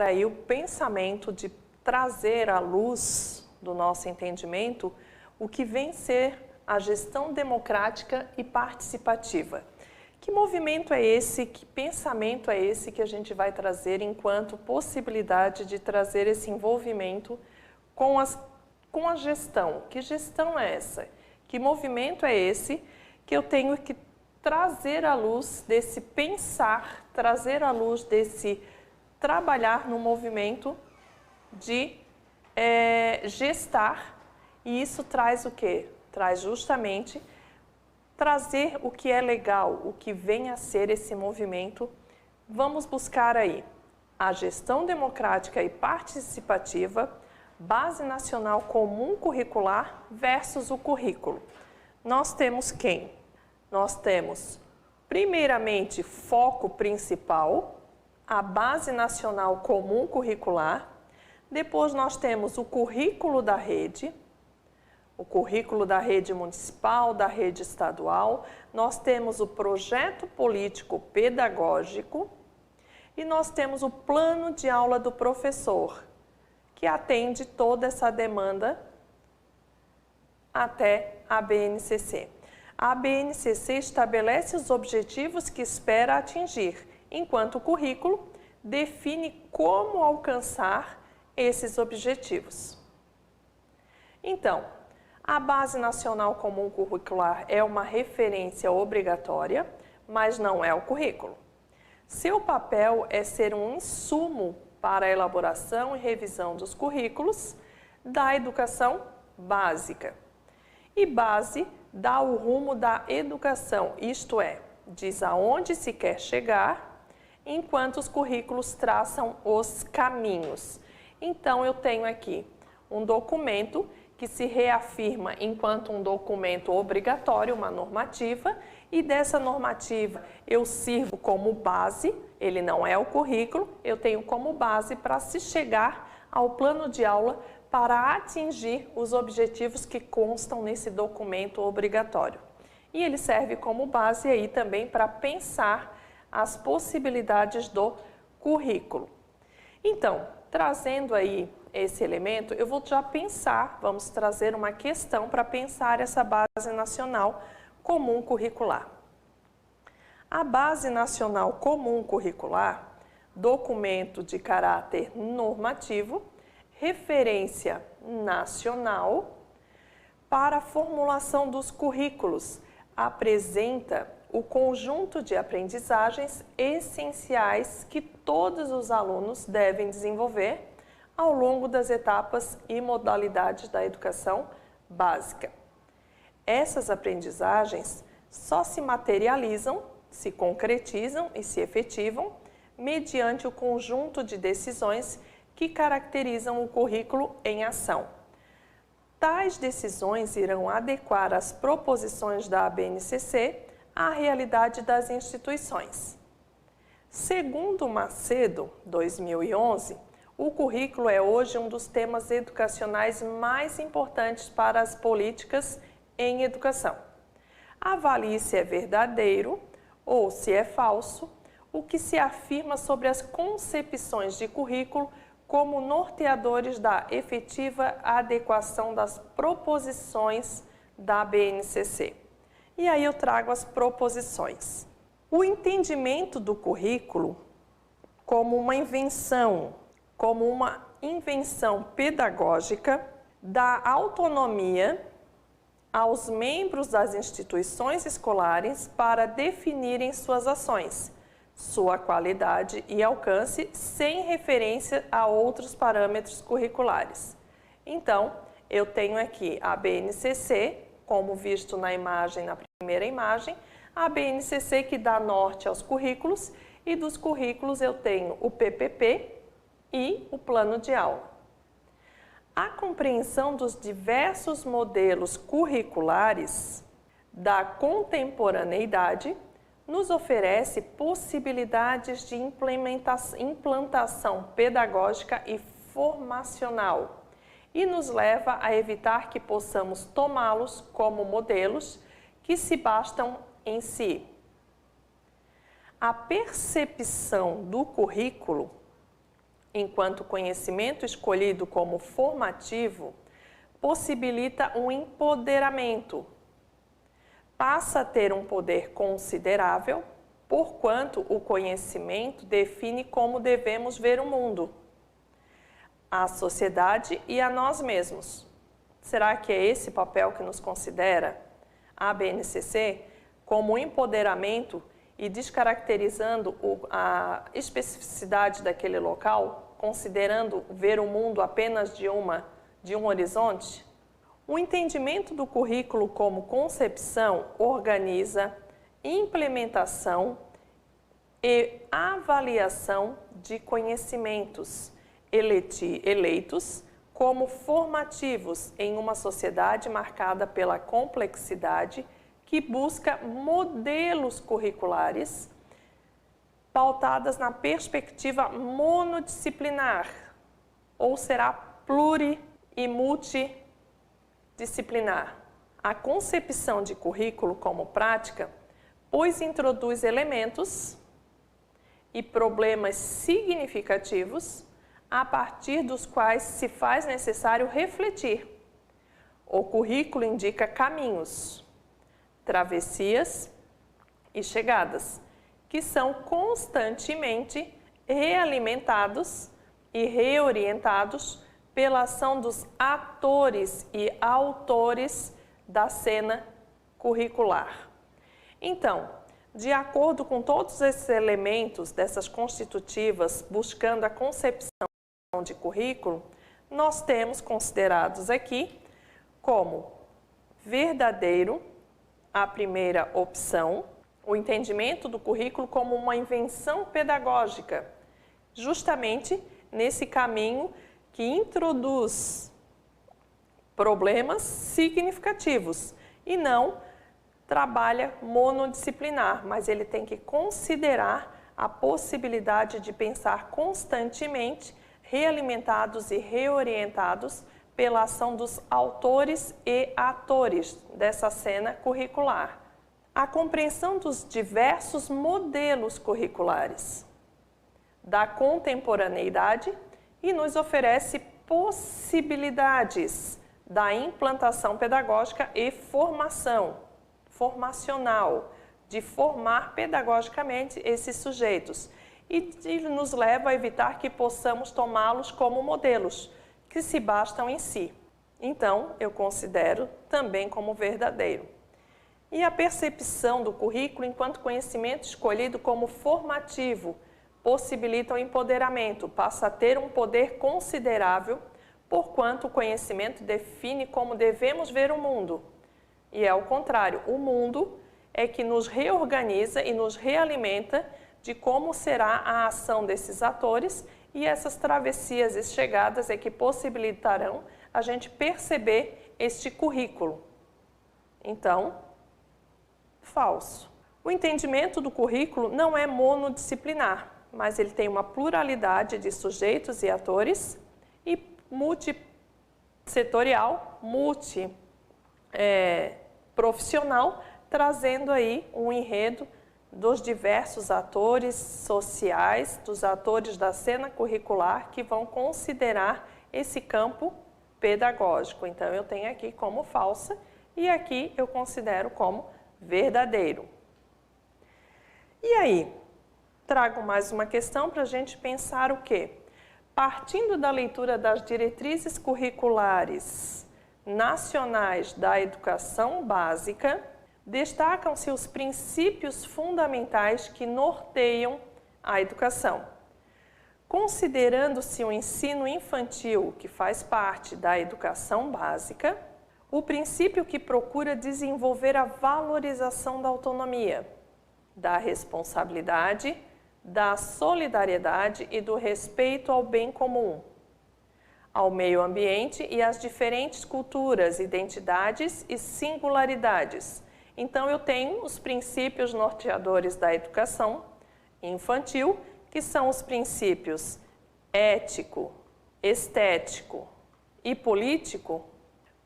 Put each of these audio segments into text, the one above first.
aí o pensamento de trazer à luz do nosso entendimento o que vem ser a gestão democrática e participativa. Que movimento é esse, que pensamento é esse que a gente vai trazer enquanto possibilidade de trazer esse envolvimento com a gestão? Que gestão é essa? Que movimento é esse que eu tenho que trazer à luz desse pensar, trazer à luz desse trabalhar no movimento de gestar, e isso traz o quê? Traz justamente trazer o que é legal, o que vem a ser esse movimento. Vamos buscar aí a gestão democrática e participativa, Base Nacional Comum Curricular versus o currículo. Nós temos quem? Nós temos, primeiramente, foco principal, a Base Nacional Comum Curricular. Depois nós temos o currículo da rede, o currículo da rede municipal, da rede estadual. Nós temos o projeto político pedagógico e nós temos o plano de aula do professor, que atende toda essa demanda até a BNCC. A BNCC estabelece os objetivos que espera atingir, enquanto o currículo define como alcançar esses objetivos. Então, a Base Nacional Comum Curricular é uma referência obrigatória, mas não é o currículo. Seu papel é ser um insumo para a elaboração e revisão dos currículos da educação básica. E base dá o rumo da educação, isto é, diz aonde se quer chegar, enquanto os currículos traçam os caminhos. Então, eu tenho aqui um documento que se reafirma enquanto um documento obrigatório, uma normativa, e dessa normativa eu sirvo como base, ele não é o currículo, eu tenho como base para se chegar ao plano de aula para atingir os objetivos que constam nesse documento obrigatório. E ele serve como base aí também para pensar as possibilidades do currículo. Então, trazendo aí esse elemento, eu vou já pensar, vamos trazer uma questão para pensar essa Base Nacional Comum Curricular. A Base Nacional Comum Curricular, documento de caráter normativo, referência nacional para a formulação dos currículos, apresenta o conjunto de aprendizagens essenciais que todos os alunos devem desenvolver ao longo das etapas e modalidades da educação básica. Essas aprendizagens só se materializam, se concretizam e se efetivam mediante o conjunto de decisões que caracterizam o currículo em ação. Tais decisões irão adequar as proposições da ABNCC à realidade das instituições. Segundo Macedo, 2011, o currículo é hoje um dos temas educacionais mais importantes para as políticas em educação. Avalie se é verdadeiro ou se é falso o que se afirma sobre as concepções de currículo como norteadores da efetiva adequação das proposições da BNCC. E aí eu trago as proposições. O entendimento do currículo como uma invenção pedagógica dá autonomia aos membros das instituições escolares para definirem suas ações, sua qualidade e alcance sem referência a outros parâmetros curriculares. Então, eu tenho aqui a BNCC, como visto na imagem, na primeira imagem, a BNCC que dá norte aos currículos, e dos currículos eu tenho o PPP e o plano de aula. A compreensão dos diversos modelos curriculares da contemporaneidade nos oferece possibilidades de implantação pedagógica e formacional e nos leva a evitar que possamos tomá-los como modelos que se bastam em si. A percepção do currículo enquanto o conhecimento escolhido como formativo possibilita um empoderamento. Passa a ter um poder considerável, porquanto o conhecimento define como devemos ver o mundo, a sociedade e a nós mesmos. Será que é esse papel que nos considera a BNCC como um empoderamento e descaracterizando a especificidade daquele local, considerando ver o mundo apenas de um horizonte? O entendimento do currículo como concepção organiza implementação e avaliação de conhecimentos eleitos como formativos em uma sociedade marcada pela complexidade que busca modelos curriculares pautadas na perspectiva monodisciplinar, ou será pluri e multidisciplinar. A concepção de currículo como prática, pois introduz elementos e problemas significativos a partir dos quais se faz necessário refletir. O currículo indica caminhos, travessias e chegadas, que são constantemente realimentados e reorientados pela ação dos atores e autores da cena curricular. Então, de acordo com todos esses elementos dessas constitutivas, buscando a concepção de currículo, nós temos considerados aqui como verdadeiro a primeira opção, o entendimento do currículo como uma invenção pedagógica, justamente nesse caminho que introduz problemas significativos e não trabalha monodisciplinar, mas ele tem que considerar a possibilidade de pensar constantemente realimentados e reorientados pela ação dos autores e atores dessa cena curricular. A compreensão dos diversos modelos curriculares da contemporaneidade e nos oferece possibilidades da implantação pedagógica e formacional, de formar pedagogicamente esses sujeitos e nos leva a evitar que possamos tomá-los como modelos, que se bastam em si. Então, eu considero também como verdadeiro. E a percepção do currículo enquanto conhecimento escolhido como formativo possibilita o empoderamento, passa a ter um poder considerável, porquanto o conhecimento define como devemos ver o mundo. E é o contrário, o mundo é que nos reorganiza e nos realimenta de como será a ação desses atores e essas travessias e chegadas é que possibilitarão a gente perceber este currículo. Então, falso. O entendimento do currículo não é monodisciplinar, mas ele tem uma pluralidade de sujeitos e atores e multissetorial, profissional, trazendo aí um enredo dos diversos atores sociais, dos atores da cena curricular que vão considerar esse campo pedagógico. Então, eu tenho aqui como falsa e aqui eu considero como verdadeiro. E aí, trago mais uma questão para a gente pensar o quê? Partindo da leitura das diretrizes curriculares nacionais da educação básica, destacam-se os princípios fundamentais que norteiam a educação. Considerando-se o ensino infantil, que faz parte da educação básica, o princípio que procura desenvolver a valorização da autonomia, da responsabilidade, da solidariedade e do respeito ao bem comum, ao meio ambiente e às diferentes culturas, identidades e singularidades. Então, eu tenho os princípios norteadores da educação infantil, que são os princípios ético, estético e político.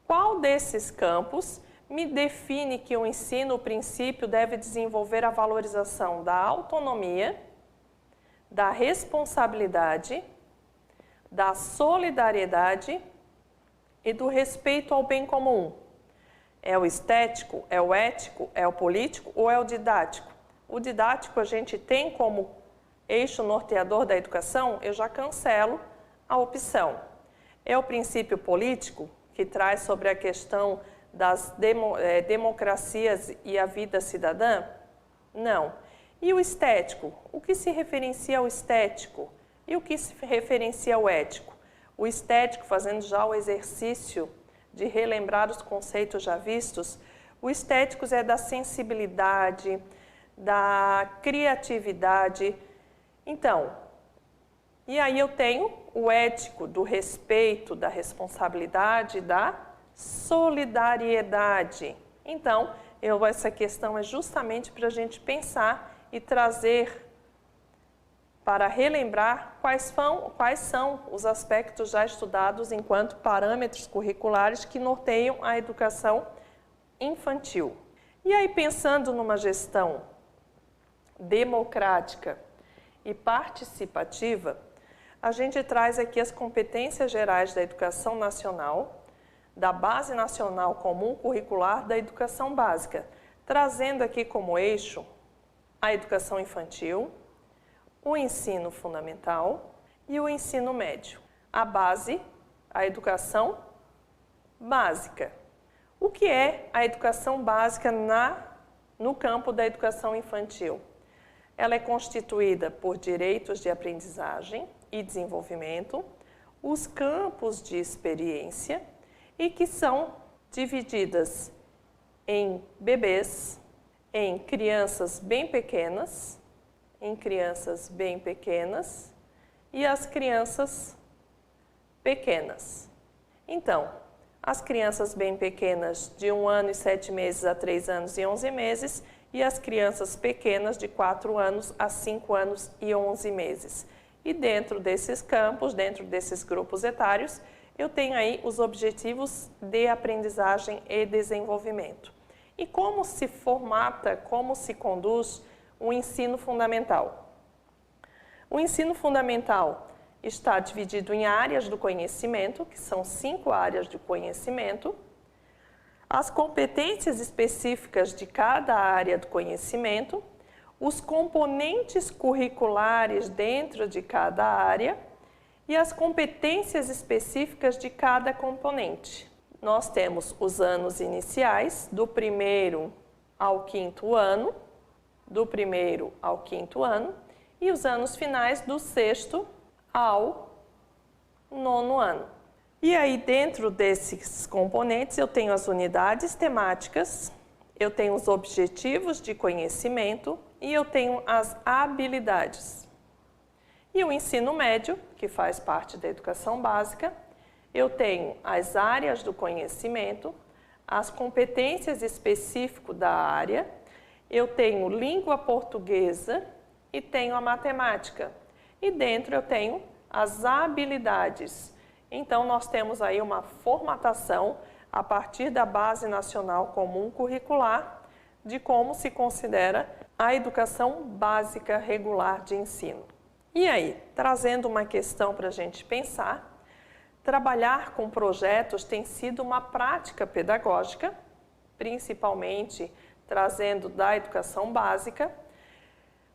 Qual desses campos me define que o ensino, o princípio, deve desenvolver a valorização da autonomia, da responsabilidade da solidariedade e do respeito ao bem comum. É o estético, é o ético, é o político ou é o didático? O didático a gente tem como eixo norteador da educação, eu já cancelo a opção. É o princípio político, que traz sobre a questão das democracias e a vida cidadã? Não. E o estético? O que se referencia ao estético? E o que se referencia ao ético? O estético, fazendo já o exercício de relembrar os conceitos já vistos, o estético é da sensibilidade, da criatividade. Então, e aí eu tenho o ético do respeito, da responsabilidade, da solidariedade. Então, essa questão é justamente para a gente pensar e trazer para relembrar quais são os aspectos já estudados enquanto parâmetros curriculares que norteiam a educação infantil. E aí, pensando numa gestão democrática e participativa, a gente traz aqui as competências gerais da educação nacional, da Base Nacional Comum Curricular da Educação Básica, trazendo aqui como eixo a educação infantil, o ensino fundamental e o ensino médio. A base, a educação básica. O que é a educação básica no campo da educação infantil? Ela é constituída por direitos de aprendizagem e desenvolvimento, os campos de experiência e que são divididas em bebês, em crianças bem pequenas, e as crianças pequenas. Então, as crianças bem pequenas de 1 ano e 7 meses a 3 anos e 11 meses e as crianças pequenas de 4 anos a 5 anos e 11 meses. E dentro desses campos, dentro desses grupos etários, eu tenho aí os objetivos de aprendizagem e desenvolvimento. E como se formata, como se conduz o ensino fundamental? O ensino fundamental está dividido em áreas do conhecimento, que são 5 áreas de conhecimento. As competências específicas de cada área do conhecimento, os componentes curriculares dentro de cada área e as competências específicas de cada componente. Nós temos os anos iniciais, do 1º ao 5º ano, e os anos finais do 6º ao 9º ano. E aí, dentro desses componentes, eu tenho as unidades temáticas, eu tenho os objetivos de conhecimento e eu tenho as habilidades. E o ensino médio, que faz parte da educação básica, eu tenho as áreas do conhecimento, as competências específicas da área, eu tenho língua portuguesa e tenho a matemática. E dentro eu tenho as habilidades. Então, nós temos aí uma formatação a partir da Base Nacional Comum Curricular de como se considera a educação básica regular de ensino. E aí, trazendo uma questão para a gente pensar, trabalhar com projetos tem sido uma prática pedagógica, principalmente trazendo da educação básica,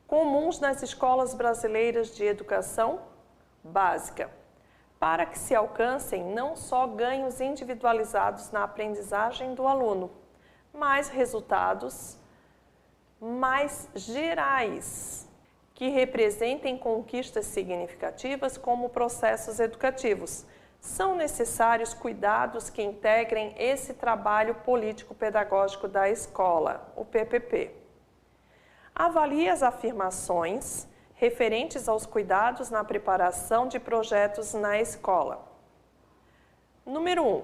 comuns nas escolas brasileiras de educação básica, para que se alcancem não só ganhos individualizados na aprendizagem do aluno, mas resultados mais gerais, que representem conquistas significativas como processos educativos. São necessários cuidados que integrem esse trabalho político-pedagógico da escola, o PPP. Avalie as afirmações referentes aos cuidados na preparação de projetos na escola. Número 1.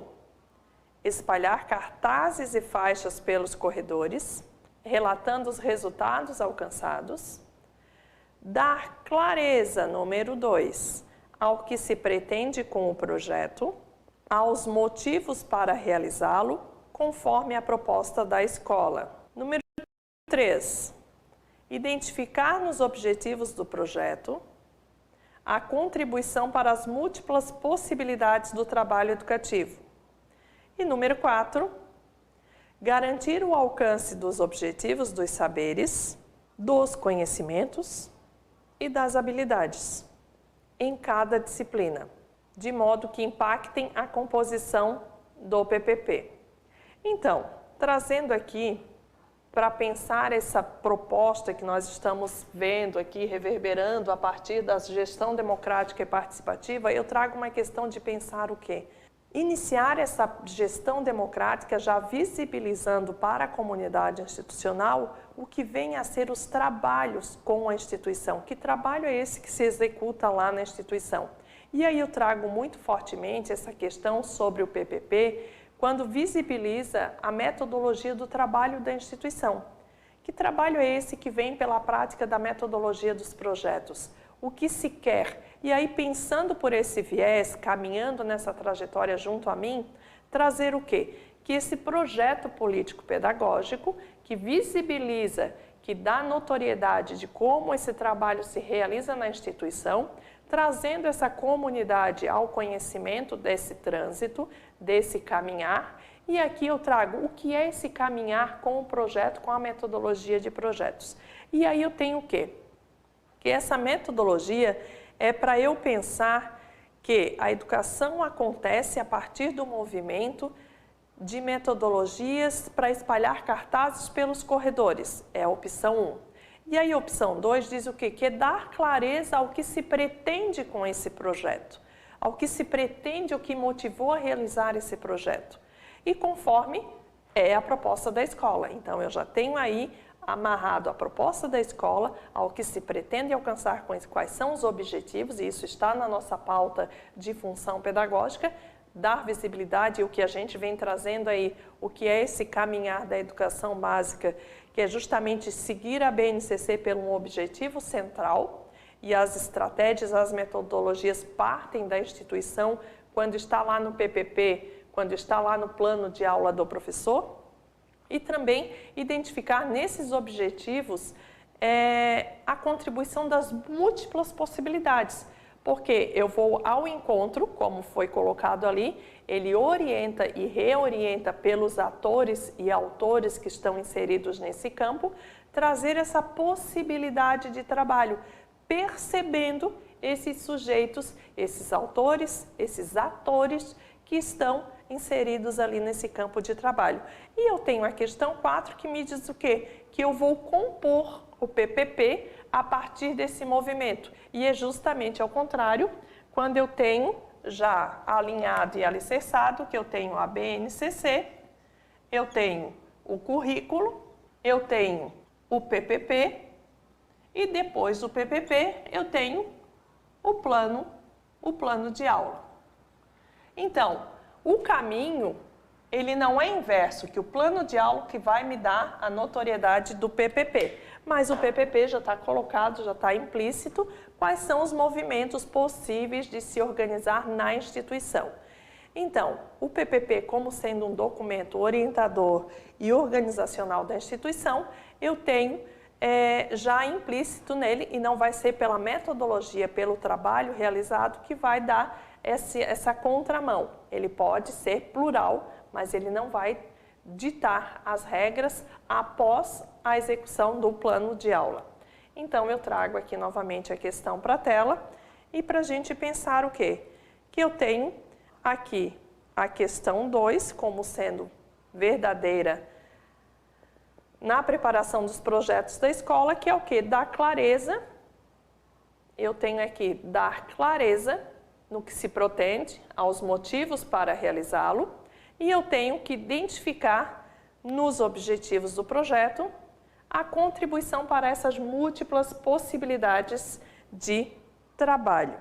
Espalhar cartazes e faixas pelos corredores, relatando os resultados alcançados. Dar clareza, número 2, ao que se pretende com o projeto, aos motivos para realizá-lo, conforme a proposta da escola. Número 3. Identificar nos objetivos do projeto a contribuição para as múltiplas possibilidades do trabalho educativo. E número 4, garantir o alcance dos objetivos dos saberes, dos conhecimentos e das habilidades em cada disciplina, de modo que impactem a composição do PPP. Então, trazendo aqui para pensar essa proposta que nós estamos vendo aqui, reverberando a partir da gestão democrática e participativa, eu trago uma questão de pensar o quê? Iniciar essa gestão democrática já visibilizando para a comunidade institucional o que vem a ser os trabalhos com a instituição. Que trabalho é esse que se executa lá na instituição? E aí eu trago muito fortemente essa questão sobre o PPP, quando visibiliza a metodologia do trabalho da instituição. Que trabalho é esse que vem pela prática da metodologia dos projetos? O que se quer? E aí, pensando por esse viés, caminhando nessa trajetória junto a mim, trazer o quê? Que esse projeto político-pedagógico, que visibiliza, que dá notoriedade de como esse trabalho se realiza na instituição, trazendo essa comunidade ao conhecimento desse trânsito, desse caminhar. E aqui eu trago o que é esse caminhar com o projeto, com a metodologia de projetos. E aí eu tenho o quê? Que essa metodologia é para eu pensar que a educação acontece a partir do movimento de metodologias para espalhar cartazes pelos corredores. É a opção 1. E aí a opção 2 diz o quê? Que é dar clareza ao que se pretende com esse projeto, ao que se pretende, o que motivou a realizar esse projeto. E conforme é a proposta da escola. Então eu já tenho aí amarrado a proposta da escola ao que se pretende alcançar, com quais são os objetivos, e isso está na nossa pauta de função pedagógica, dar visibilidade e o que a gente vem trazendo aí, o que é esse caminhar da educação básica, que é justamente seguir a BNCC pelo um objetivo central, e as estratégias, as metodologias partem da instituição quando está lá no PPP, quando está lá no plano de aula do professor, e também identificar nesses objetivos a contribuição das múltiplas possibilidades, porque eu vou ao encontro, como foi colocado ali, ele orienta e reorienta pelos atores e autores que estão inseridos nesse campo, trazer essa possibilidade de trabalho, percebendo esses sujeitos, esses autores, esses atores que estão inseridos ali nesse campo de trabalho. E eu tenho a questão 4 que me diz o quê? Que eu vou compor o PPP a partir desse movimento. E é justamente ao contrário, quando eu tenho já alinhado e alicerçado, que eu tenho a BNCC, eu tenho o currículo, eu tenho o PPP e depois do PPP eu tenho o plano de aula. Então, o caminho, ele não é inverso, que o plano de aula que vai me dar a notoriedade do PPP, mas o PPP já está colocado, já está implícito, quais são os movimentos possíveis de se organizar na instituição. Então, o PPP, como sendo um documento orientador e organizacional da instituição, eu tenho já implícito nele, e não vai ser pela metodologia, pelo trabalho realizado, que vai dar essa contramão. Ele pode ser plural, mas ele não vai ditar as regras após a execução do plano de aula. Então, eu trago aqui novamente a questão para a tela e para a gente pensar o quê? Que eu tenho aqui a questão 2 como sendo verdadeira na preparação dos projetos da escola, que é o quê? Dar clareza. Eu tenho aqui dar clareza no que se pretende, aos motivos para realizá-lo, e eu tenho que identificar nos objetivos do projeto a contribuição para essas múltiplas possibilidades de trabalho.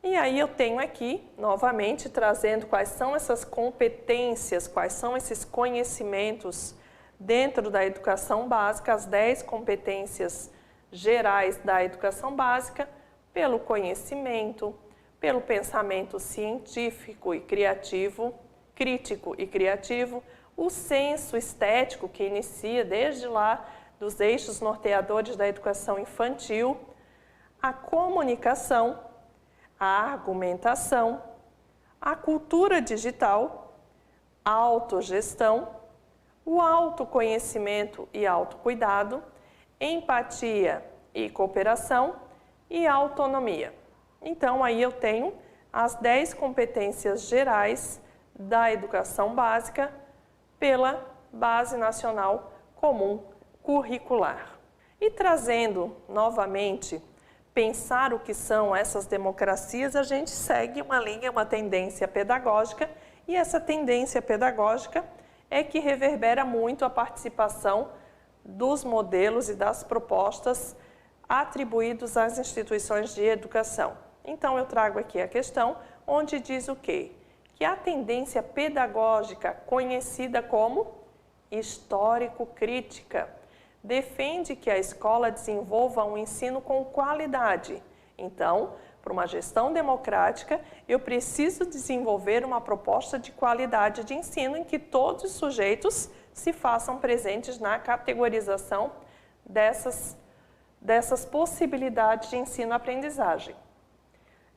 E aí eu tenho aqui, novamente, trazendo quais são essas competências, quais são esses conhecimentos dentro da educação básica, as 10 competências gerais da educação básica, pelo conhecimento, pelo pensamento científico e criativo, crítico e criativo, o senso estético que inicia desde lá dos eixos norteadores da educação infantil, a comunicação, a argumentação, a cultura digital, a autogestão, o autoconhecimento e autocuidado, empatia e cooperação e autonomia. Então, aí eu tenho as 10 competências gerais da educação básica pela Base Nacional Comum Curricular. E trazendo novamente, pensar o que são essas democracias, a gente segue uma linha, uma tendência pedagógica, e essa tendência pedagógica é que reverbera muito a participação dos modelos e das propostas atribuídos às instituições de educação. Então, eu trago aqui a questão onde diz o quê? Que a tendência pedagógica, conhecida como histórico-crítica, defende que a escola desenvolva um ensino com qualidade. Então, para uma gestão democrática, eu preciso desenvolver uma proposta de qualidade de ensino em que todos os sujeitos se façam presentes na categorização dessas possibilidades de ensino-aprendizagem.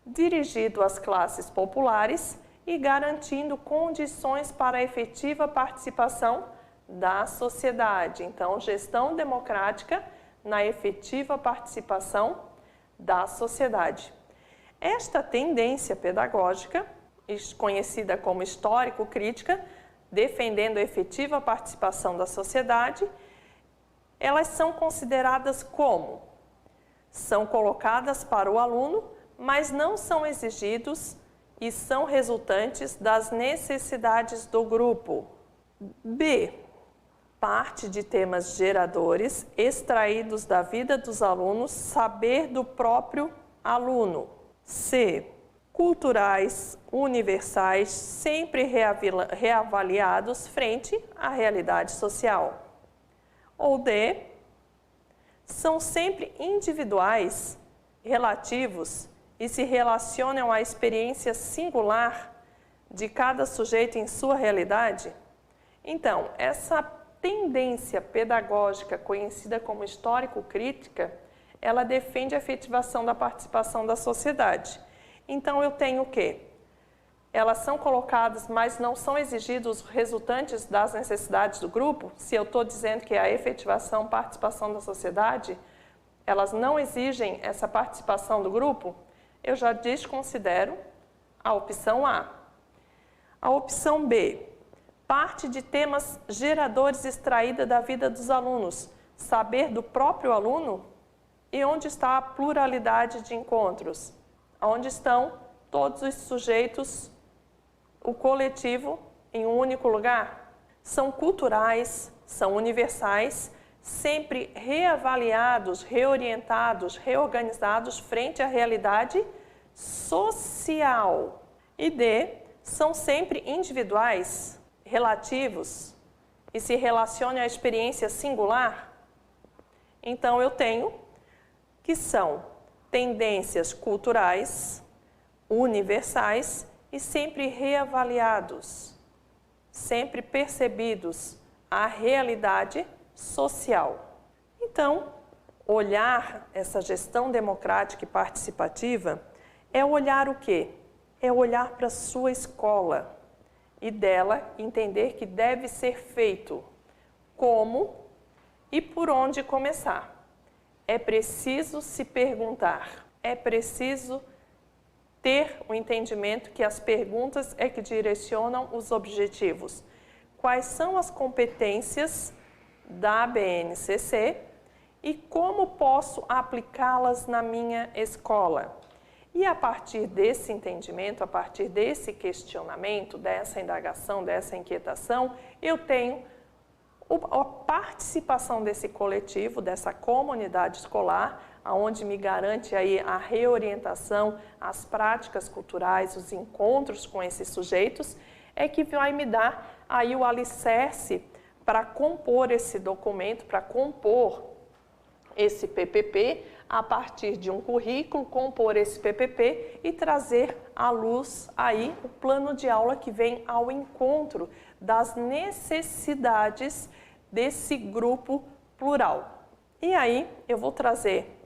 Dirigido às classes populares e garantindo condições para a efetiva participação da sociedade. Então, gestão democrática na efetiva participação da sociedade. Esta tendência pedagógica, conhecida como histórico-crítica, defendendo a efetiva participação da sociedade, elas são consideradas como? São colocadas para o aluno, mas não são exigidos e são resultantes das necessidades do grupo. B. Parte de temas geradores extraídos da vida dos alunos, saber do próprio aluno. C. Culturais, universais, sempre reavaliados frente à realidade social. Ou D. São sempre individuais, relativos e se relacionam à experiência singular de cada sujeito em sua realidade. Então, essa tendência pedagógica conhecida como histórico-crítica, ela defende a efetivação da participação da sociedade. Então, eu tenho o quê? Elas são colocadas, mas não são exigidos resultantes das necessidades do grupo. Se eu estou dizendo que é a efetivação, participação da sociedade, elas não exigem essa participação do grupo, eu já desconsidero a opção A. A opção B. Parte de temas geradores extraída da vida dos alunos, saber do próprio aluno e onde está a pluralidade de encontros, onde estão todos os sujeitos, o coletivo em um único lugar. São culturais, são universais, sempre reavaliados, reorientados, reorganizados frente à realidade social. E D, são sempre individuais, relativos e se relacionam à experiência singular. Então, eu tenho que são tendências culturais, universais e sempre reavaliados, sempre percebidos à realidade social. Então, olhar essa gestão democrática e participativa é olhar o quê? É olhar para a sua escola e dela entender que deve ser feito como e por onde começar. É preciso se perguntar, é preciso ter o entendimento que as perguntas é que direcionam os objetivos. Quais são as competências da BNCC e como posso aplicá-las na minha escola? E a partir desse entendimento, a partir desse questionamento, dessa indagação, dessa inquietação, eu tenho a participação desse coletivo, dessa comunidade escolar, onde me garante aí a reorientação, as práticas culturais, os encontros com esses sujeitos, é que vai me dar aí o alicerce para compor esse documento, para compor esse PPP, a partir de um currículo, compor esse PPP e trazer à luz aí o plano de aula que vem ao encontro das necessidades desse grupo plural. E aí eu vou trazer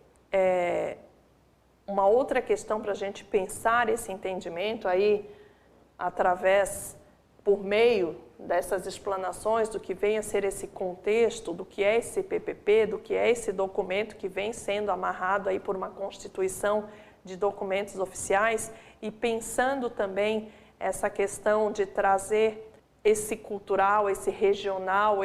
uma outra questão para a gente pensar esse entendimento aí, por meio dessas explanações do que vem a ser esse contexto, do que é esse PPP, do que é esse documento que vem sendo amarrado aí por uma constituição de documentos oficiais, e pensando também essa questão de trazer esse cultural, esse regional,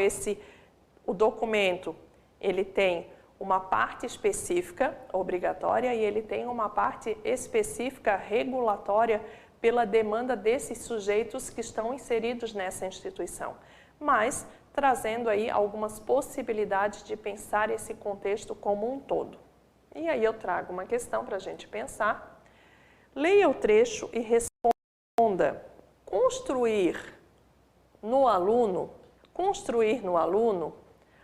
o documento, ele tem uma parte específica obrigatória e ele tem uma parte específica regulatória pela demanda desses sujeitos que estão inseridos nessa instituição, mas trazendo aí algumas possibilidades de pensar esse contexto como um todo. E aí eu trago uma questão para a gente pensar. Leia o trecho e responda. Construir no aluno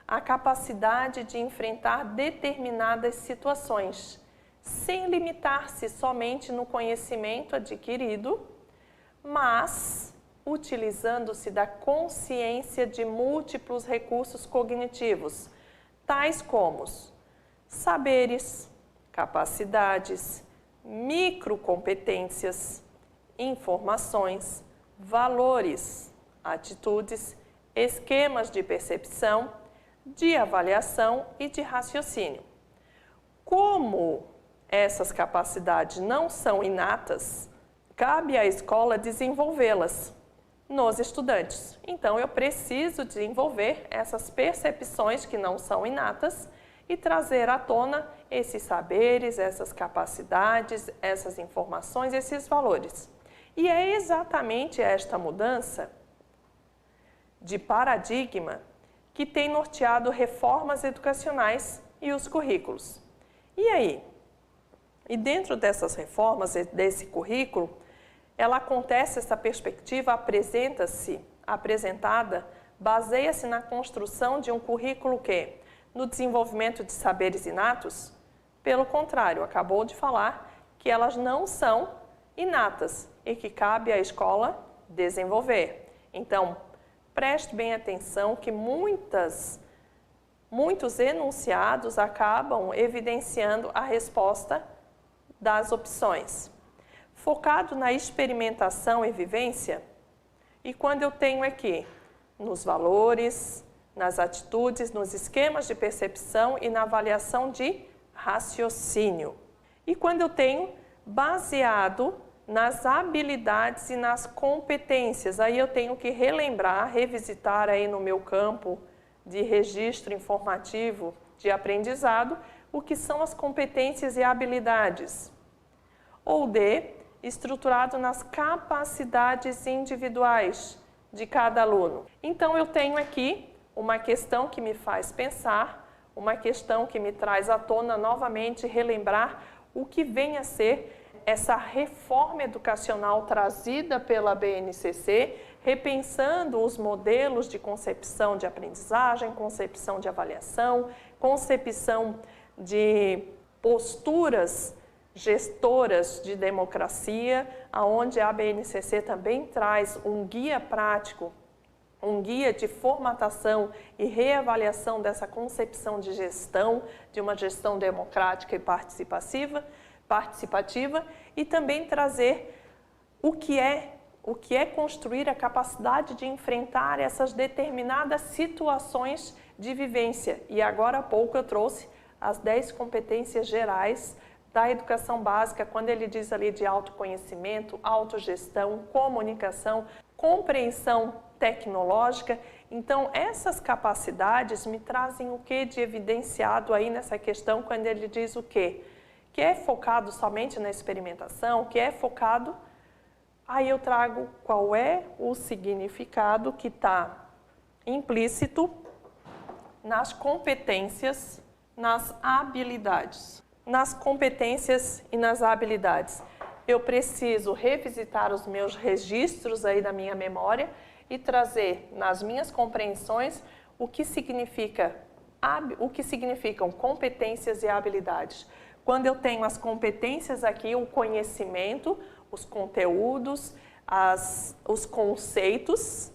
a capacidade de enfrentar determinadas situações, sem limitar-se somente no conhecimento adquirido, mas utilizando-se da consciência de múltiplos recursos cognitivos, tais como saberes, capacidades, microcompetências, informações, valores, atitudes, esquemas de percepção, de avaliação e de raciocínio. Como essas capacidades não são inatas, cabe à escola desenvolvê-las nos estudantes. Então, eu preciso desenvolver essas percepções que não são inatas e trazer à tona esses saberes, essas capacidades, essas informações, esses valores. E é exatamente esta mudança de paradigma que tem norteado reformas educacionais e os currículos. E aí? E dentro dessas reformas, desse currículo, essa perspectiva apresentada, baseia-se na construção de um currículo que, no desenvolvimento de saberes inatos, pelo contrário, acabou de falar que elas não são inatas e que cabe à escola desenvolver. Então, preste bem atenção que muitos enunciados acabam evidenciando a resposta das opções. Focado na experimentação e vivência, e quando eu tenho aqui nos valores, nas atitudes, nos esquemas de percepção e na avaliação de raciocínio. E quando eu tenho baseado nas habilidades e nas competências, aí eu tenho que relembrar, revisitar aí no meu campo de registro informativo de aprendizado, o que são as competências e habilidades. Ou estruturado nas capacidades individuais de cada aluno. Então, eu tenho aqui uma questão que me faz pensar, uma questão que me traz à tona novamente relembrar o que vem a ser essa reforma educacional trazida pela BNCC, repensando os modelos de concepção de aprendizagem, concepção de avaliação, concepção de posturas gestoras de democracia, aonde a BNCC também traz um guia prático, um guia de formatação e reavaliação dessa concepção de gestão, de uma gestão democrática e participativa, e também trazer o que é construir a capacidade de enfrentar essas determinadas situações de vivência. E agora há pouco eu trouxe as 10 competências gerais da educação básica, quando ele diz ali de autoconhecimento, autogestão, comunicação, compreensão tecnológica. Então, essas capacidades me trazem o que de evidenciado aí nessa questão, quando ele diz o quê? Que é focado somente na experimentação, que é focado... Aí eu trago qual é o significado que está implícito nas competências, nas habilidades. Nas competências e nas habilidades. Eu preciso revisitar os meus registros aí da minha memória e trazer nas minhas compreensões o que significam competências e habilidades. Quando eu tenho as competências aqui, o conhecimento, os conteúdos, os conceitos,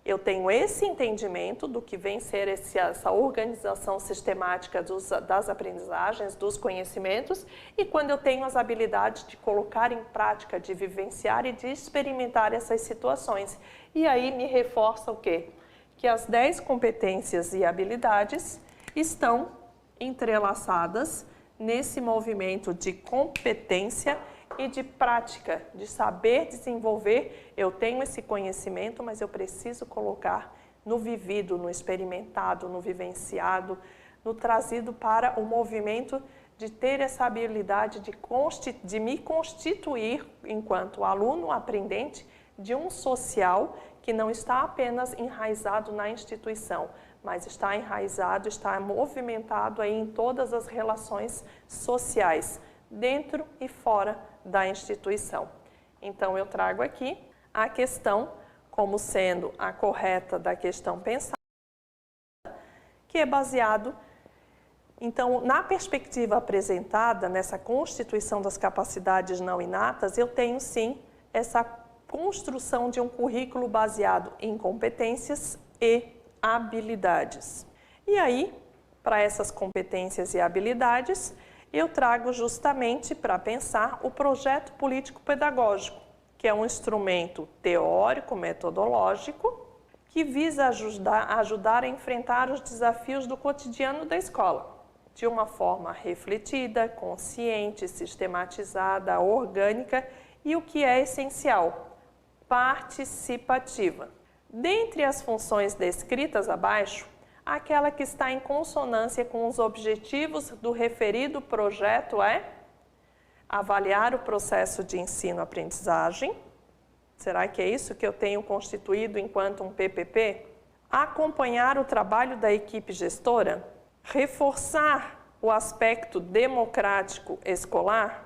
Eu tenho esse entendimento do que vem ser essa organização sistemática das aprendizagens, dos conhecimentos, e quando eu tenho as habilidades de colocar em prática, de vivenciar e de experimentar essas situações. E aí me reforça o quê? Que as 10 competências e habilidades estão entrelaçadas nesse movimento de competência e de prática, de saber desenvolver. Eu tenho esse conhecimento, mas eu preciso colocar no vivido, no experimentado, no vivenciado, no trazido para o movimento de ter essa habilidade de me constituir enquanto aluno aprendente de um social que não está apenas enraizado na instituição, mas está enraizado, está movimentado aí em todas as relações sociais, dentro e fora da instituição. Então, eu trago aqui a questão como sendo a correta da questão pensada, que é baseado, então, na perspectiva apresentada, nessa constituição das capacidades não inatas, eu tenho sim essa construção de um currículo baseado em competências e habilidades. E aí, para essas competências e habilidades, eu trago justamente para pensar o projeto político-pedagógico, que é um instrumento teórico-metodológico que visa ajudar a enfrentar os desafios do cotidiano da escola, de uma forma refletida, consciente, sistematizada, orgânica e, o que é essencial, participativa. Dentre as funções descritas abaixo, aquela que está em consonância com os objetivos do referido projeto é avaliar o processo de ensino-aprendizagem. Será que é isso que eu tenho constituído enquanto um PPP? Acompanhar o trabalho da equipe gestora? Reforçar o aspecto democrático escolar?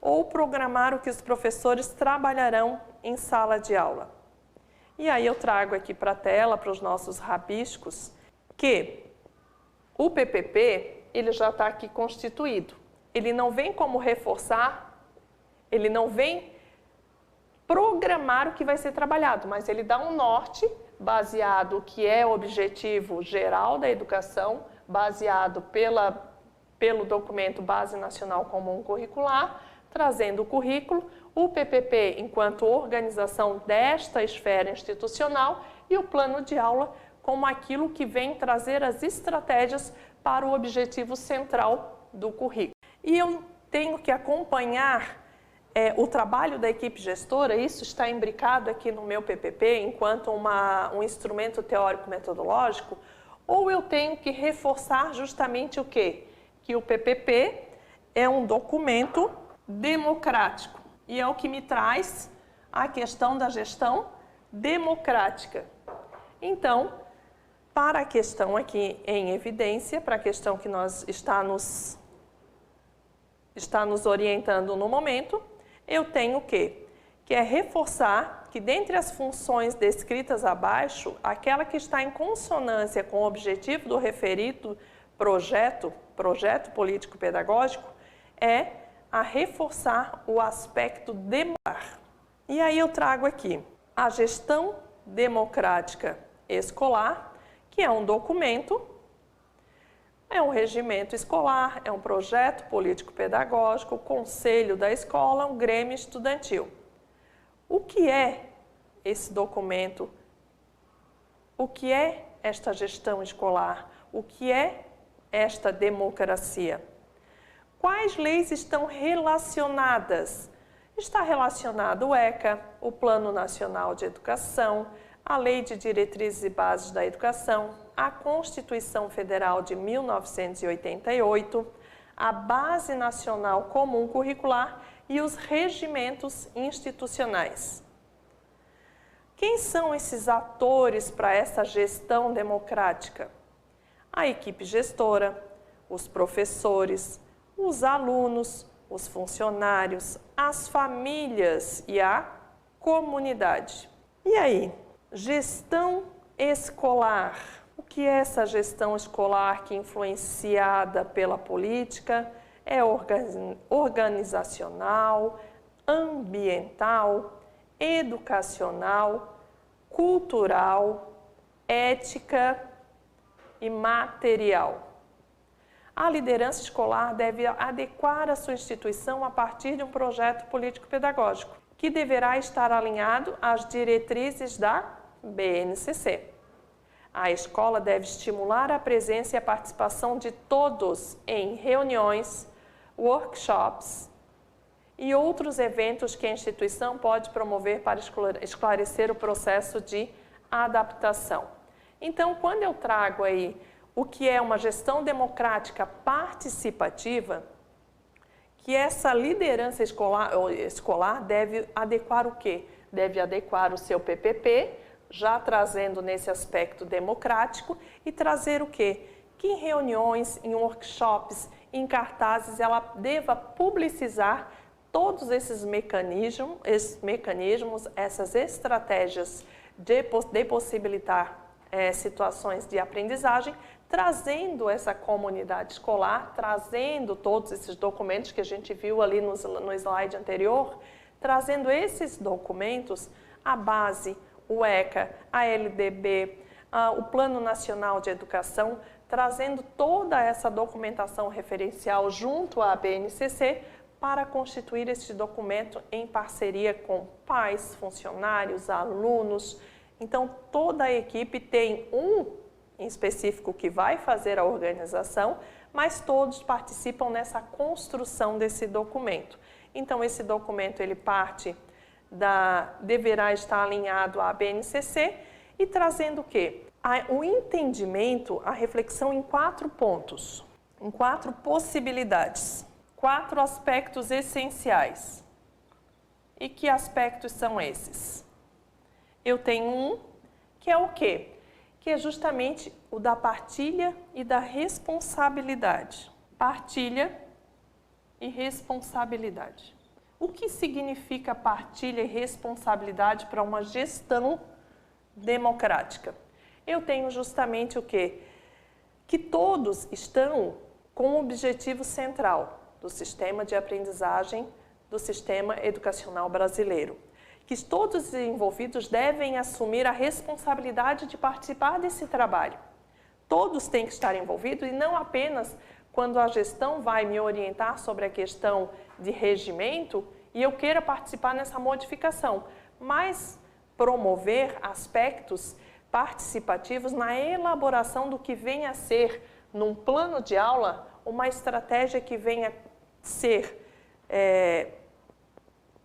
Ou programar o que os professores trabalharão em sala de aula? E aí eu trago aqui para a tela, para os nossos rabiscos, que o PPP, ele já está aqui constituído. Ele não vem como reforçar, ele não vem programar o que vai ser trabalhado, mas ele dá um norte baseado no que é o objetivo geral da educação, baseado pelo documento Base Nacional Comum Curricular, trazendo o currículo, o PPP enquanto organização desta esfera institucional e o plano de aula como aquilo que vem trazer as estratégias para o objetivo central do currículo. E eu tenho que acompanhar o trabalho da equipe gestora, isso está imbricado aqui no meu PPP enquanto um instrumento teórico-metodológico, ou eu tenho que reforçar justamente o quê? Que o PPP é um documento democrático e é o que me traz a questão da gestão democrática. Então, para a questão aqui em evidência, para a questão que está nos orientando no momento, eu tenho o quê? Que é reforçar que dentre as funções descritas abaixo, aquela que está em consonância com o objetivo do referido projeto político-pedagógico, é a reforçar o aspecto democrático. E aí eu trago aqui a gestão democrática escolar, que é um documento, é um regimento escolar, é um projeto político-pedagógico, o conselho da escola, um grêmio estudantil. O que é esse documento? O que é esta gestão escolar? O que é esta democracia? Quais leis estão relacionadas? Está relacionado o ECA, o Plano Nacional de Educação, a Lei de Diretrizes e Bases da Educação, a Constituição Federal de 1988, a Base Nacional Comum Curricular e os regimentos institucionais. Quem são esses atores para essa gestão democrática? A equipe gestora, os professores, os alunos, os funcionários, as famílias e a comunidade. E aí, gestão escolar. O que é essa gestão escolar que, influenciada pela política, é organizacional, ambiental, educacional, cultural, ética e material. A liderança escolar deve adequar a sua instituição a partir de um projeto político-pedagógico, que deverá estar alinhado às diretrizes da BNCC. A escola deve estimular a presença e a participação de todos em reuniões, workshops e outros eventos que a instituição pode promover para esclarecer o processo de adaptação. Então, quando eu trago aí o que é uma gestão democrática participativa, que essa liderança escolar deve adequar o quê? Deve adequar o seu PPP, já trazendo nesse aspecto democrático, e trazer o quê? Que em reuniões, em workshops, em cartazes, ela deva publicizar todos esses mecanismos, essas estratégias de possibilitar situações de aprendizagem, trazendo essa comunidade escolar, trazendo todos esses documentos que a gente viu ali no slide anterior, trazendo esses documentos, a base, o ECA, a LDB, o Plano Nacional de Educação, trazendo toda essa documentação referencial junto à BNCC para constituir este documento em parceria com pais, funcionários, alunos. Então, toda a equipe tem um em específico que vai fazer a organização, mas todos participam nessa construção desse documento. Então, esse documento ele deverá estar alinhado à BNCC e trazendo o quê? O entendimento, a reflexão em 4 pontos, em 4 possibilidades, 4 aspectos essenciais. E que aspectos são esses? Eu tenho um, que é o quê? Que é justamente o da partilha e da responsabilidade. Partilha e responsabilidade. O que significa partilha e responsabilidade para uma gestão democrática? Eu tenho justamente o quê? Que todos estão com o objetivo central do sistema de aprendizagem do sistema educacional brasileiro. Que todos os envolvidos devem assumir a responsabilidade de participar desse trabalho. Todos têm que estar envolvidos e não apenas quando a gestão vai me orientar sobre a questão de regimento e eu queira participar nessa modificação, mas promover aspectos participativos na elaboração do que venha a ser, num plano de aula, uma estratégia que venha ser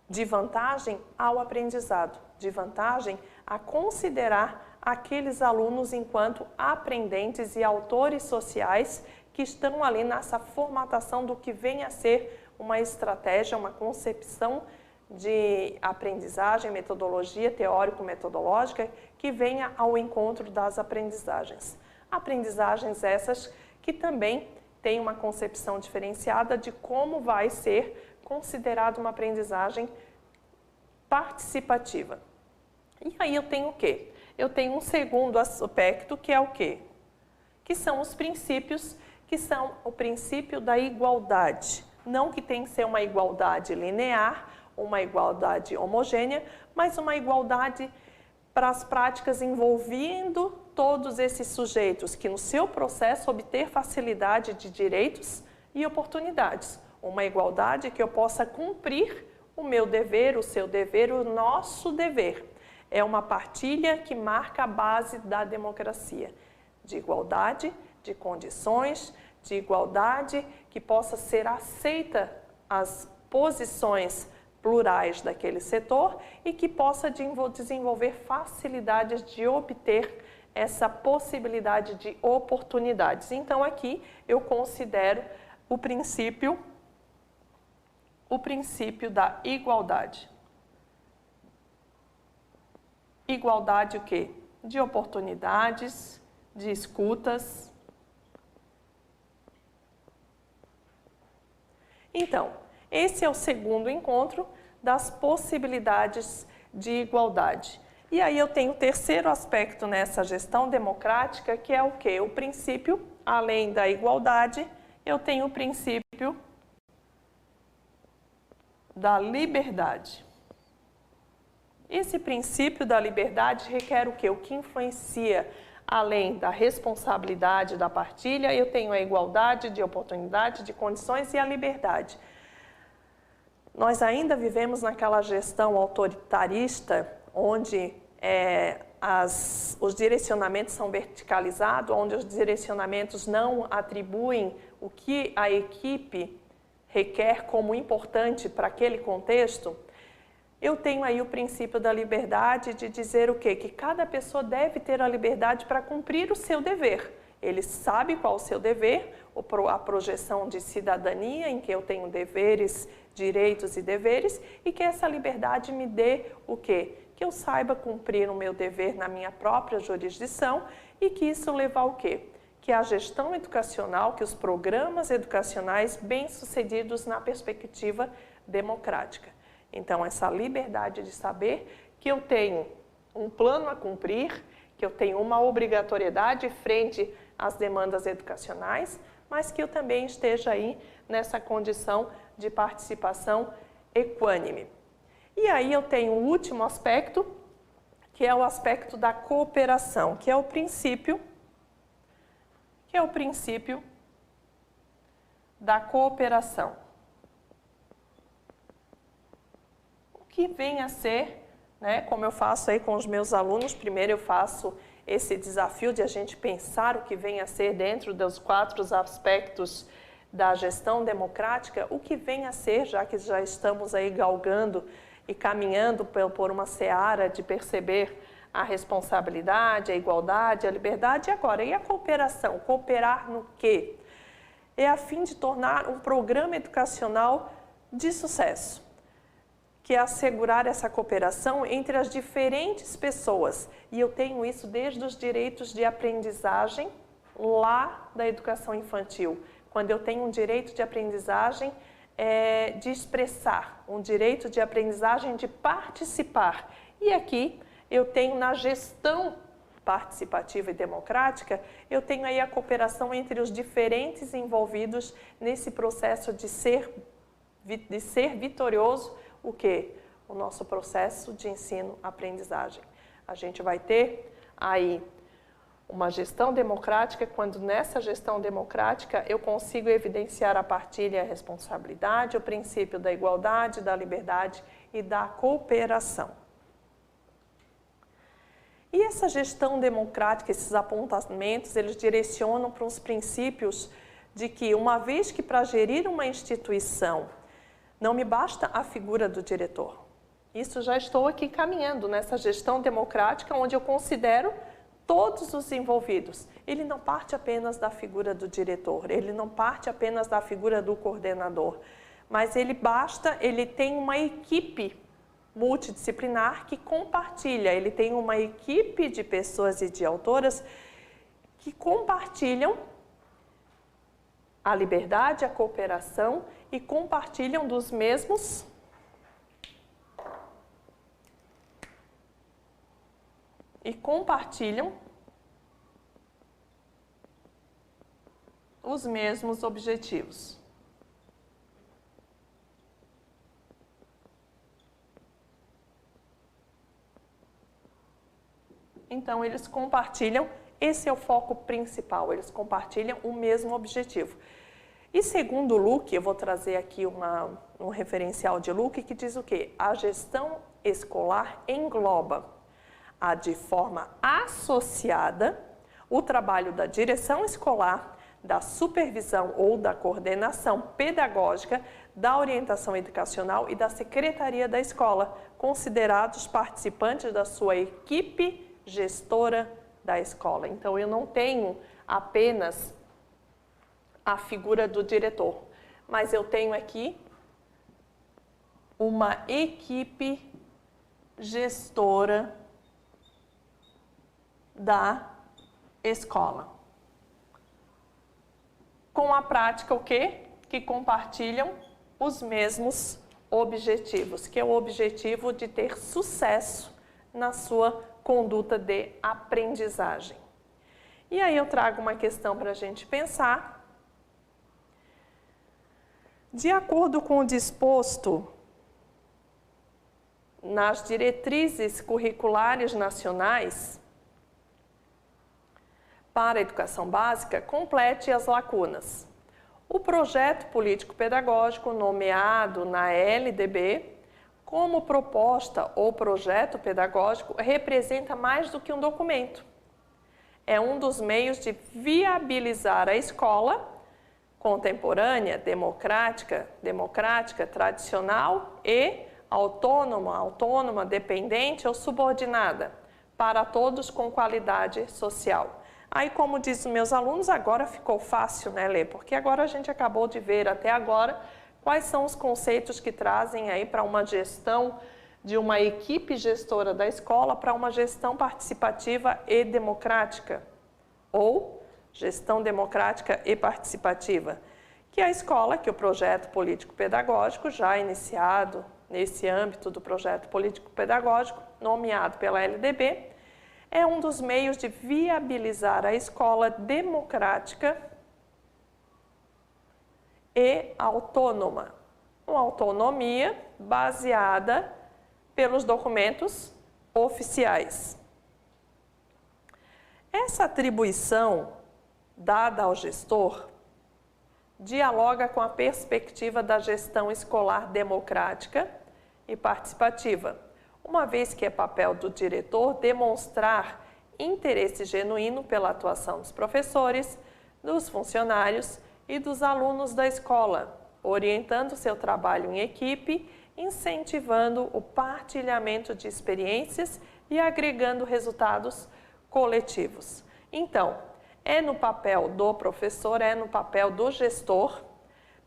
de vantagem ao aprendizado, de vantagem a considerar aqueles alunos enquanto aprendentes e autores sociais que estão ali nessa formatação do que vem a ser uma estratégia, uma concepção de aprendizagem, metodologia teórico-metodológica que venha ao encontro das aprendizagens. Aprendizagens essas que também têm uma concepção diferenciada de como vai ser considerado uma aprendizagem participativa. E aí eu tenho o quê? Eu tenho um segundo aspecto que é o quê? Que são os princípios, que são o princípio da igualdade. Não que tem que ser uma igualdade linear, uma igualdade homogênea, mas uma igualdade para as práticas envolvendo todos esses sujeitos que no seu processo obter facilidade de direitos e oportunidades. Uma igualdade que eu possa cumprir o meu dever, o seu dever, o nosso dever. É uma partilha que marca a base da democracia, de igualdade, de condições, de igualdade que possa ser aceita as posições plurais daquele setor e que possa desenvolver facilidades de obter essa possibilidade de oportunidades. Então aqui eu considero o princípio da igualdade. Igualdade o quê? De oportunidades, de escutas. Então, esse é o segundo encontro das possibilidades de igualdade. E aí eu tenho o terceiro aspecto nessa gestão democrática, que é o quê? O princípio, além da igualdade, eu tenho o princípio da liberdade. Esse princípio da liberdade requer o quê? O que influencia, além da responsabilidade da partilha, eu tenho a igualdade de oportunidade, de condições e a liberdade. Nós ainda vivemos naquela gestão autoritarista, onde os direcionamentos são verticalizados, onde os direcionamentos não atribuem o que a equipe requer como importante para aquele contexto. Eu tenho aí o princípio da liberdade de dizer o quê? Que cada pessoa deve ter a liberdade para cumprir o seu dever. Ele sabe qual é o seu dever, a projeção de cidadania em que eu tenho deveres, direitos e deveres, e que essa liberdade me dê o quê? Que eu saiba cumprir o meu dever na minha própria jurisdição e que isso leva ao quê? Que a gestão educacional, que os programas educacionais bem-sucedidos na perspectiva democrática. Então, essa liberdade de saber que eu tenho um plano a cumprir, que eu tenho uma obrigatoriedade frente às demandas educacionais, mas que eu também esteja aí nessa condição de participação equânime. E aí eu tenho o último aspecto, que é o aspecto da cooperação, que é o princípio da cooperação. O que vem a ser, né, como eu faço aí com os meus alunos, primeiro eu faço esse desafio de a gente pensar o que vem a ser dentro dos 4 aspectos da gestão democrática, o que vem a ser, já que já estamos aí galgando e caminhando por uma seara de perceber a responsabilidade, a igualdade, a liberdade, e agora, e a cooperação? Cooperar no quê? É a fim de tornar um programa educacional de sucesso, que é assegurar essa cooperação entre as diferentes pessoas. E eu tenho isso desde os direitos de aprendizagem lá da educação infantil, quando eu tenho um direito de aprendizagem de expressar, um direito de aprendizagem de participar. E aqui eu tenho na gestão participativa e democrática, eu tenho aí a cooperação entre os diferentes envolvidos nesse processo de ser vitorioso, o quê? O nosso processo de ensino-aprendizagem. A gente vai ter aí uma gestão democrática, quando nessa gestão democrática eu consigo evidenciar a partilha e a responsabilidade, o princípio da igualdade, da liberdade e da cooperação. E essa gestão democrática, esses apontamentos, eles direcionam para os princípios de que, uma vez que para gerir uma instituição não me basta a figura do diretor. Isso já estou aqui caminhando nessa gestão democrática, onde eu considero todos os envolvidos. Ele não parte apenas da figura do diretor, ele não parte apenas da figura do coordenador, mas ele tem uma equipe multidisciplinar que compartilha, ele tem uma equipe de pessoas e de autoras que compartilham a liberdade, a cooperação e compartilham dos mesmos os mesmos objetivos. Então, eles compartilham, esse é o foco principal, eles compartilham o mesmo objetivo. E segundo Luque, eu vou trazer aqui um referencial de Luque que diz o quê? A gestão escolar engloba de forma associada o trabalho da direção escolar, da supervisão ou da coordenação pedagógica, da orientação educacional e da secretaria da escola, considerados participantes da sua equipe gestora da escola. Então, eu não tenho apenas a figura do diretor, mas eu tenho aqui uma equipe gestora da escola. Com a prática, o quê? Que compartilham os mesmos objetivos, que é o objetivo de ter sucesso na sua conduta de aprendizagem. E aí eu trago uma questão para a gente pensar. De acordo com o disposto nas diretrizes curriculares nacionais para a educação básica, complete as lacunas. O projeto político-pedagógico nomeado na LDB como proposta ou projeto pedagógico representa mais do que um documento. É um dos meios de viabilizar a escola contemporânea, democrática, tradicional e autônoma, dependente ou subordinada, para todos com qualidade social. Aí, como diz os meus alunos, agora ficou fácil, né, Lê? Porque agora a gente acabou de ver até agora quais são os conceitos que trazem aí para uma gestão de uma equipe gestora da escola para uma gestão participativa e democrática, ou gestão democrática e participativa, que é a escola, que o projeto político-pedagógico, já iniciado nesse âmbito do projeto político-pedagógico, nomeado pela LDB, é um dos meios de viabilizar a escola democrática e autônoma. Uma autonomia baseada pelos documentos oficiais. Essa atribuição dada ao gestor dialoga com a perspectiva da gestão escolar democrática e participativa, uma vez que é papel do diretor demonstrar interesse genuíno pela atuação dos professores, dos funcionários e dos alunos da escola, orientando seu trabalho em equipe, incentivando o partilhamento de experiências e agregando resultados coletivos. Então, é no papel do professor, é no papel do gestor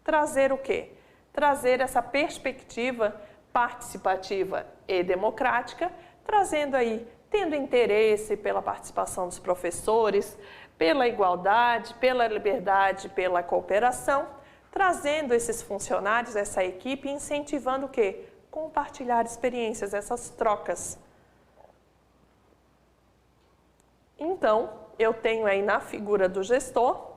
trazer o quê? Trazer essa perspectiva participativa e democrática, trazendo aí, tendo interesse pela participação dos professores, pela igualdade, pela liberdade, pela cooperação, trazendo esses funcionários, essa equipe, incentivando o quê? Compartilhar experiências, essas trocas. Então, eu tenho aí na figura do gestor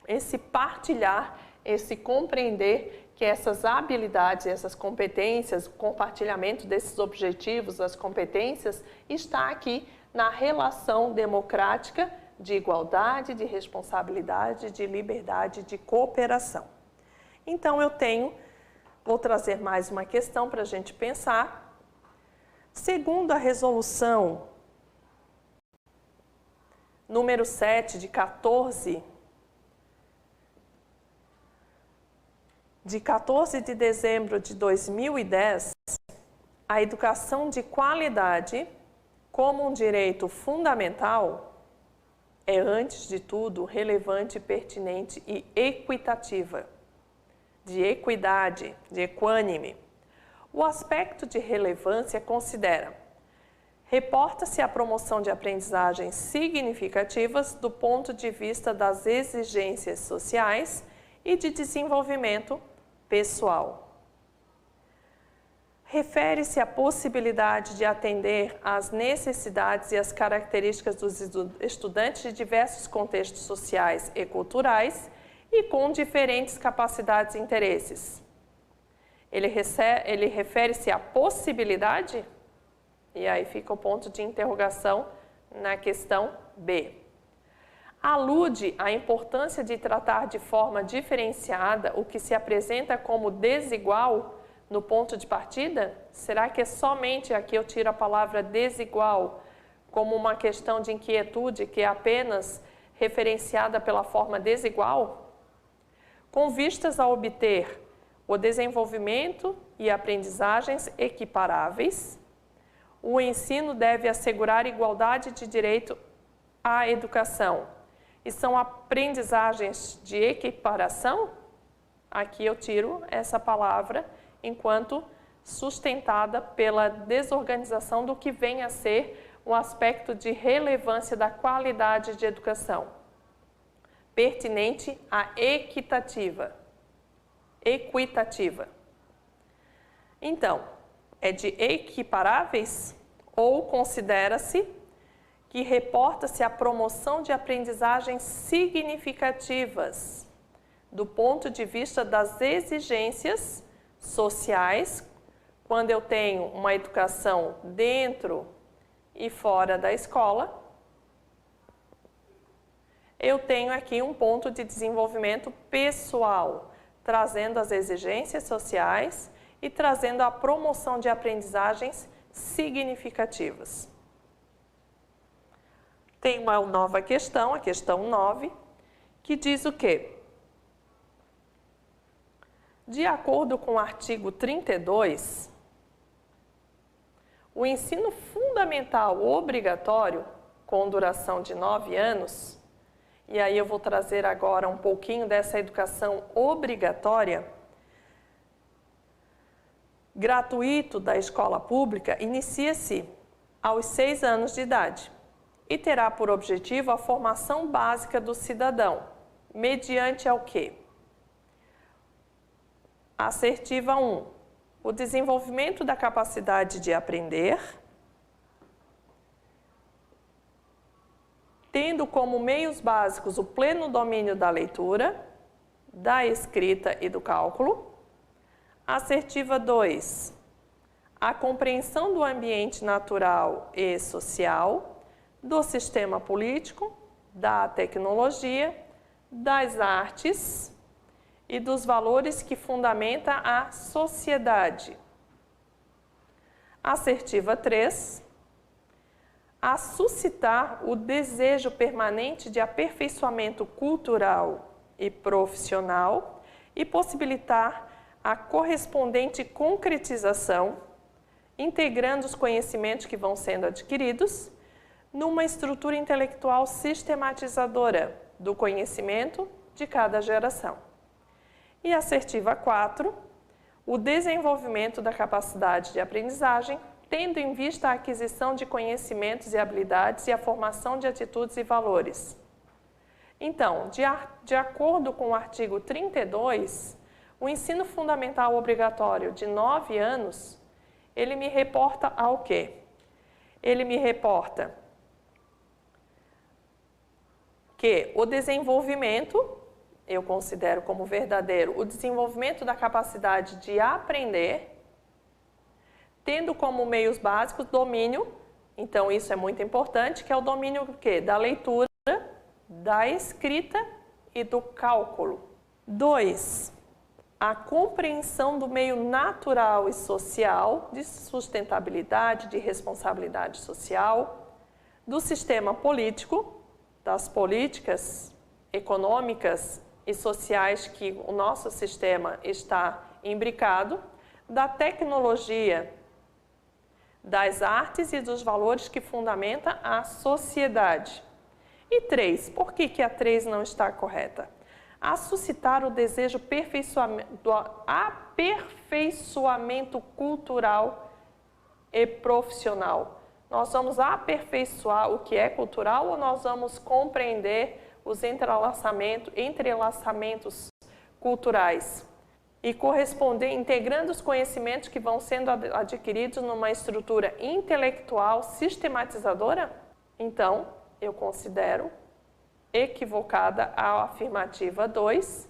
esse partilhar, esse compreender que essas habilidades, essas competências, o compartilhamento desses objetivos, das competências, está aqui na relação democrática de igualdade, de responsabilidade, de liberdade, de cooperação. Então, vou trazer mais uma questão para a gente pensar. Segundo a resolução número 7 de 14 de dezembro de 2010, a educação de qualidade como um direito fundamental é, antes de tudo, relevante, pertinente e equitativa, de equidade, de equânime. O aspecto de relevância considera: reporta-se a promoção de aprendizagens significativas do ponto de vista das exigências sociais e de desenvolvimento pessoal. Refere-se à possibilidade de atender às necessidades e às características dos estudantes de diversos contextos sociais e culturais e com diferentes capacidades e interesses. Ele refere-se à possibilidade? E aí fica o ponto de interrogação na questão B. Alude à importância de tratar de forma diferenciada o que se apresenta como desigual no ponto de partida? Será que é somente aqui eu tiro a palavra desigual como uma questão de inquietude que é apenas referenciada pela forma desigual? Com vistas a obter o desenvolvimento e aprendizagens equiparáveis, o ensino deve assegurar igualdade de direito à educação. E são aprendizagens de equiparação? Aqui eu tiro essa palavra enquanto sustentada pela desorganização do que vem a ser um aspecto de relevância da qualidade de educação. Pertinente à equitativa. Equitativa. Então, é de equiparáveis ou considera-se que reporta-se a promoção de aprendizagens significativas do ponto de vista das exigências sociais, quando eu tenho uma educação dentro e fora da escola, eu tenho aqui um ponto de desenvolvimento pessoal, trazendo as exigências sociais e trazendo a promoção de aprendizagens significativas. Tem uma nova questão, a questão 9, que diz o quê? De acordo com o artigo 32, o ensino fundamental obrigatório, com duração de 9 anos, e aí eu vou trazer agora um pouquinho dessa educação obrigatória, gratuito da escola pública, inicia-se aos 6 anos de idade e terá por objetivo a formação básica do cidadão, mediante ao quê? Assertiva 1, o desenvolvimento da capacidade de aprender, tendo como meios básicos o pleno domínio da leitura, da escrita e do cálculo. Assertiva 2, a compreensão do ambiente natural e social, do sistema político, da tecnologia, das artes e dos valores que fundamenta a sociedade. Assertiva 3, a suscitar o desejo permanente de aperfeiçoamento cultural e profissional e possibilitar a correspondente concretização, integrando os conhecimentos que vão sendo adquiridos numa estrutura intelectual sistematizadora do conhecimento de cada geração. E assertiva 4, o desenvolvimento da capacidade de aprendizagem, tendo em vista a aquisição de conhecimentos e habilidades e a formação de atitudes e valores. Então, de acordo com o artigo 32, o ensino fundamental obrigatório de 9 anos, ele me reporta ao quê? Ele me reporta que o desenvolvimento, eu considero como verdadeiro, o desenvolvimento da capacidade de aprender, tendo como meios básicos domínio, então isso é muito importante, que é o domínio do quê? Da leitura, da escrita e do cálculo. 2, a compreensão do meio natural e social, de sustentabilidade, de responsabilidade social, do sistema político, das políticas econômicas e sociais que o nosso sistema está imbricado, da tecnologia, das artes e dos valores que fundamenta a sociedade. E 3, por que a 3 não está correta? A suscitar o desejo do aperfeiçoamento cultural e profissional. Nós vamos aperfeiçoar o que é cultural ou nós vamos compreender os entrelaçamentos culturais e corresponder, integrando os conhecimentos que vão sendo adquiridos numa estrutura intelectual sistematizadora? Então, eu considero equivocada a afirmativa 2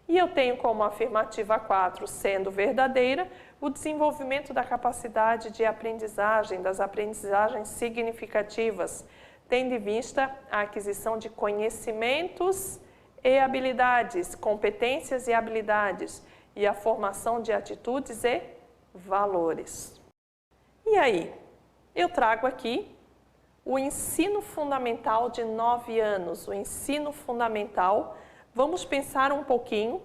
e eu tenho como afirmativa 4, sendo verdadeira, o desenvolvimento da capacidade de aprendizagem, das aprendizagens significativas, tendo em vista a aquisição de conhecimentos e habilidades, competências e habilidades, e a formação de atitudes e valores. E aí, eu trago aqui o ensino fundamental de 9 anos, o ensino fundamental. Vamos pensar um pouquinho,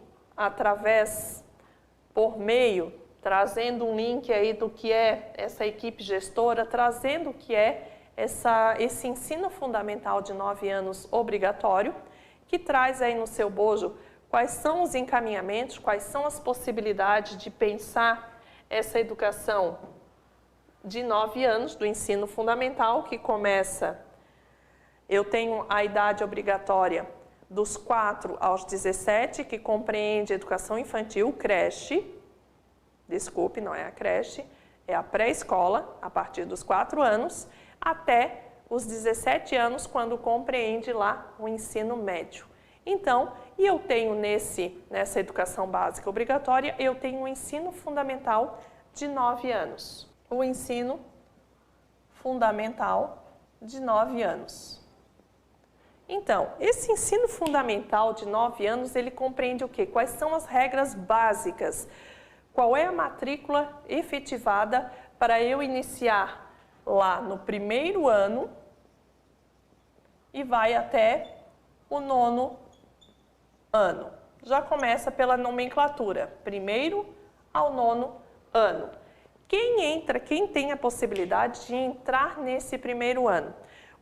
por meio, trazendo um link aí do que é essa equipe gestora, trazendo o que é esse ensino fundamental de 9 anos obrigatório, que traz aí no seu bojo quais são os encaminhamentos, quais são as possibilidades de pensar essa educação de 9 anos do ensino fundamental, que começa, eu tenho a idade obrigatória dos 4 aos 17, que compreende educação infantil, creche, desculpe, não é a creche, é a pré-escola, a partir dos 4 anos, até os 17 anos, quando compreende lá o ensino médio. Então, e eu tenho nessa educação básica obrigatória, eu tenho um ensino fundamental de 9 anos. O ensino fundamental de 9 anos. Então, esse ensino fundamental de 9 anos, ele compreende o quê? Quais são as regras básicas? Qual é a matrícula efetivada para eu iniciar lá no primeiro ano e vai até o 9º ano? Já começa pela nomenclatura, primeiro ao 9º ano. Quem tem a possibilidade de entrar nesse primeiro ano?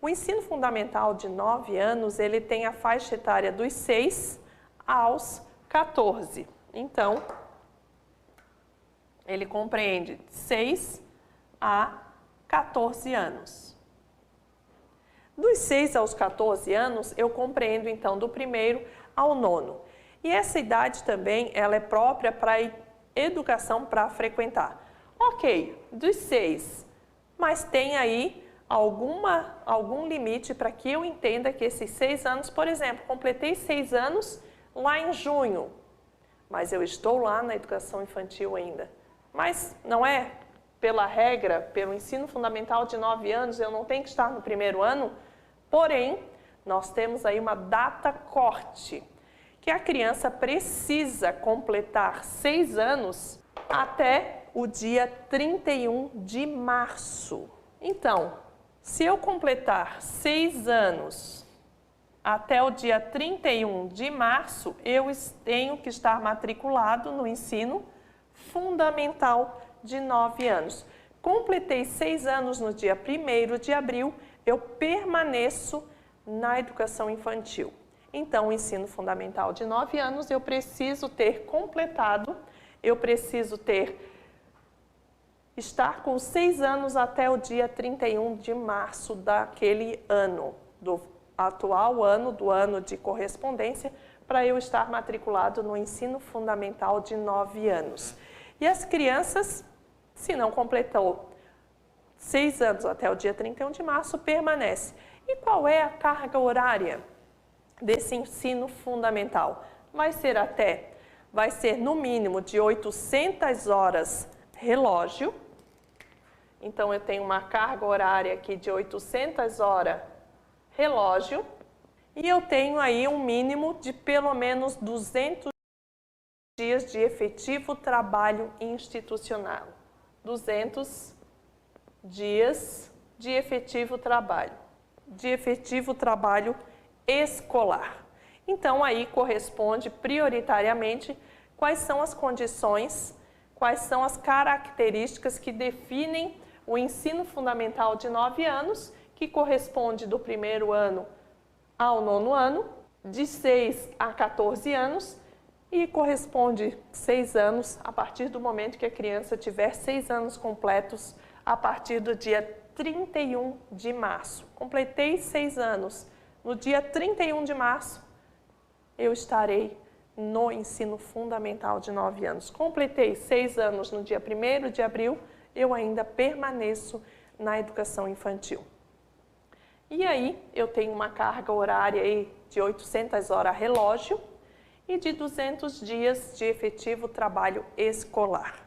O ensino fundamental de 9 anos, ele tem a faixa etária dos 6 aos 14. Então, ele compreende 6 a 14 anos. Dos 6 aos 14 anos, eu compreendo, então, do primeiro ao 9º. E essa idade também, ela é própria para a educação para frequentar. Ok, dos 6, mas tem aí algum limite para que eu entenda que esses 6 anos, por exemplo, completei 6 anos lá em junho, mas eu estou lá na educação infantil ainda. Mas não é pela regra, pelo ensino fundamental de 9 anos, eu não tenho que estar no primeiro ano, porém, nós temos aí uma data corte, que a criança precisa completar 6 anos até o dia 31 de março. Então, se eu completar 6 anos até o dia 31 de março, eu tenho que estar matriculado no ensino fundamental de 9 anos. Completei 6 anos no dia 1º de abril, eu permaneço na educação infantil. Então, o ensino fundamental de 9 anos, eu preciso ter completado, eu preciso estar com 6 anos até o dia 31 de março daquele ano, do atual ano, do ano de correspondência, para eu estar matriculado no ensino fundamental de 9 anos. E as crianças, se não completou 6 anos até o dia 31 de março, permanece. E qual é a carga horária desse ensino fundamental? Vai ser no mínimo de 800 horas relógio. Então, eu tenho uma carga horária aqui de 800 horas relógio. E eu tenho aí um mínimo de pelo menos 200 dias de efetivo trabalho institucional. 200 dias de efetivo trabalho escolar. Então, aí corresponde prioritariamente quais são as condições, quais são as características que definem o ensino fundamental de 9 anos, que corresponde do primeiro ano ao 9º ano, de 6 a 14 anos, e corresponde 6 anos a partir do momento que a criança tiver 6 anos completos, a partir do dia 31 de março. Completei 6 anos. No dia 31 de março, eu estarei no ensino fundamental de 9 anos. Completei 6 anos no dia 1º de abril, eu ainda permaneço na educação infantil. E aí, eu tenho uma carga horária aí de 800 horas relógio e de 200 dias de efetivo trabalho escolar.